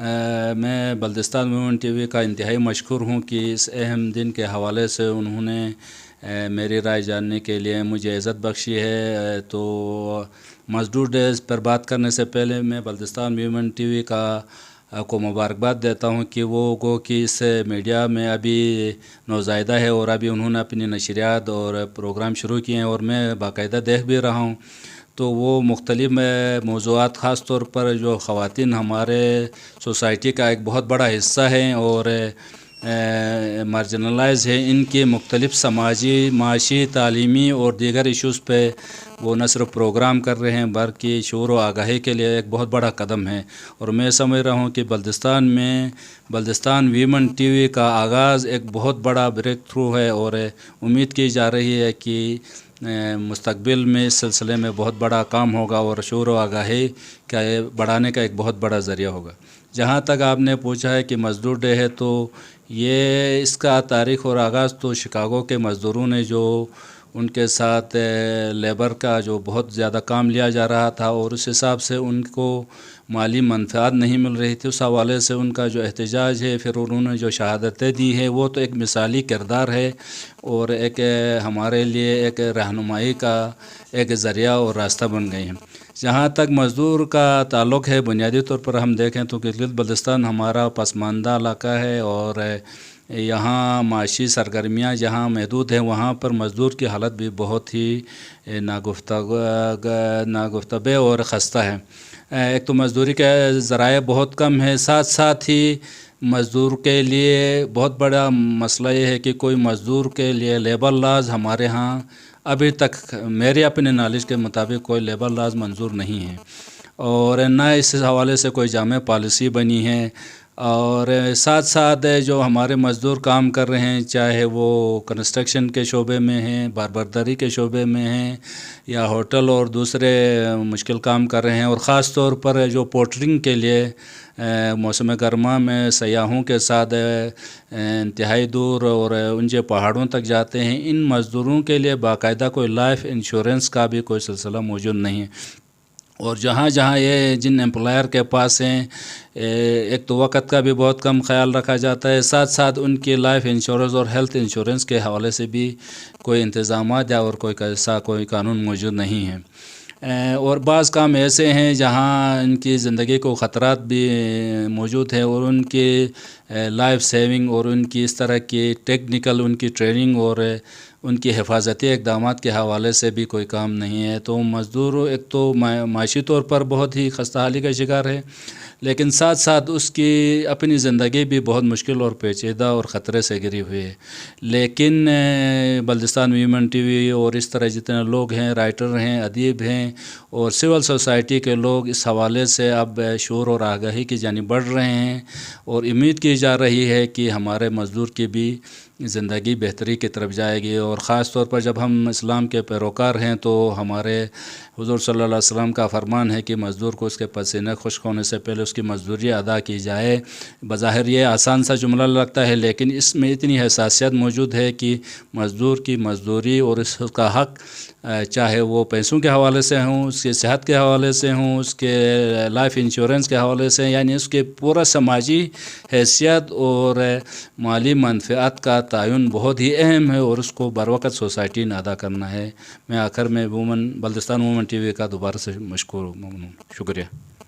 میں Baltistan women T V کا انتہائی مشکور ہوں کہ اس اہم دن کے حوالے سے انہوں نے میری رائے جاننے کے لیے مجھے عزت بخشی ہے. تو مزدور ڈیز پر بات کرنے سے پہلے میں بلتستان وومن ٹی وی کو مبارکباد دیتا ہوں کہ وہ گو کہ اس میڈیا میں ابھی نوزائیدہ ہے اور ابھی انہوں نے اپنی نشریات اور پروگرام شروع کیے ہیں اور میں باقاعدہ دیکھ بھی رہا ہوں. تو وہ مختلف موضوعات خاص طور پر جو خواتین ہمارے سوسائٹی کا ایک بہت بڑا حصہ ہیں اور مارجنلائز ہے، ان کے مختلف سماجی، معاشی، تعلیمی اور دیگر ایشوز پہ وہ نہ صرف پروگرام کر رہے ہیں بلکہ شعور و آگاہی کے لیے ایک بہت بڑا قدم ہے. اور میں سمجھ رہا ہوں کہ بلتستان ویمن ٹی وی کا آغاز ایک بہت بڑا بریک تھرو ہے اور امید کی جا رہی ہے کہ مستقبل میں اس سلسلے میں بہت بڑا کام ہوگا اور شعور و آگاہی کا بڑھانے کا ایک بہت بڑا ذریعہ ہوگا. جہاں تک آپ نے پوچھا ہے کہ مزدور ڈے ہے، تو یہ اس کا تاریخ اور آغاز تو شکاگو کے مزدوروں نے جو ان کے ساتھ لیبر کا جو بہت زیادہ کام لیا جا رہا تھا اور اس حساب سے ان کو مالی منفعت نہیں مل رہی تھی، اس حوالے سے ان کا جو احتجاج ہے، پھر انہوں نے جو شہادتیں دی ہیں، وہ تو ایک مثالی کردار ہے اور ایک ہمارے لیے ایک رہنمائی کا ایک ذریعہ اور راستہ بن گئی ہیں. جہاں تک مزدور کا تعلق ہے، بنیادی طور پر ہم دیکھیں تو گلگت بلتستان ہمارا پسماندہ علاقہ ہے اور یہاں معاشی سرگرمیاں جہاں محدود ہیں، وہاں پر مزدور کی حالت بھی بہت ہی ناگفتگو اور خستہ ہے. ایک تو مزدوری کے ذرائع بہت کم ہیں، ساتھ ہی مزدور کے لیے بہت بڑا مسئلہ یہ ہے کہ کوئی مزدور کے لیے لیبر لاز ہمارے ہاں ابھی تک میرے اپنے نالج کے مطابق کوئی لیبر لاز منظور نہیں ہے اور نہ اس حوالے سے کوئی جامع پالیسی بنی ہے. اور ساتھ جو ہمارے مزدور کام کر رہے ہیں، چاہے وہ کنسٹرکشن کے شعبے میں ہیں، باربردری کے شعبے میں ہیں یا ہوٹل اور دوسرے مشکل کام کر رہے ہیں، اور خاص طور پر جو پورٹرنگ کے لیے موسم گرما میں سیاحوں کے ساتھ انتہائی دور اور اونچے پہاڑوں تک جاتے ہیں، ان مزدوروں کے لیے باقاعدہ کوئی لائف انشورنس کا بھی کوئی سلسلہ موجود نہیں ہے. اور جہاں یہ جن امپلائر کے پاس ہیں، ایک تو وقت کا بھی بہت کم خیال رکھا جاتا ہے، ساتھ ان کی لائف انشورنس اور ہیلتھ انشورنس کے حوالے سے بھی کوئی انتظامات یا اور کوئی قانون موجود نہیں ہے. اور بعض کام ایسے ہیں جہاں ان کی زندگی کو خطرات بھی موجود ہیں اور ان کی لائف سیونگ اور ان کی اس طرح کی ٹیکنیکل ان کی ٹریننگ اور ان کی حفاظتی اقدامات کے حوالے سے بھی کوئی کام نہیں ہے. تو مزدور ایک تو معاشی طور پر بہت ہی خستہ حالی کا شکار ہے، لیکن ساتھ اس کی اپنی زندگی بھی بہت مشکل اور پیچیدہ اور خطرے سے گھری ہوئی ہے. لیکن بلتستان ویمن ٹی وی اور اس طرح جتنے لوگ ہیں، رائٹر ہیں، ادیب ہیں اور سول سوسائٹی کے لوگ اس حوالے سے اب شعور اور آگاہی کی جانب بڑھ رہے ہیں اور امید کی جا رہی ہے کہ ہمارے مزدور کی بھی زندگی بہتری کی طرف جائے گی. اور خاص طور پر جب ہم اسلام کے پیروکار ہیں تو ہمارے حضور صلی اللہ علیہ وسلم کا فرمان ہے کہ مزدور کو اس کے پسینے خشک ہونے سے پہلے اس کی مزدوری ادا کی جائے. بظاہر یہ آسان سا جملہ لگتا ہے، لیکن اس میں اتنی حساسیت موجود ہے کہ مزدور کی مزدوری اور اس کا حق، چاہے وہ پیسوں کے حوالے سے ہوں، اس کے صحت کے حوالے سے ہوں، اس کے لائف انشورنس کے حوالے سے، یعنی اس کے پورا سماجی حیثیت اور مالی منفعت کا تعین بہت ہی اہم ہے اور اس کو بروقت سوسائٹی نے ادا کرنا ہے. میں آخر میں بلتستان وومن ٹی وی کا دوبارہ سے مشکور ہوں. شکریہ.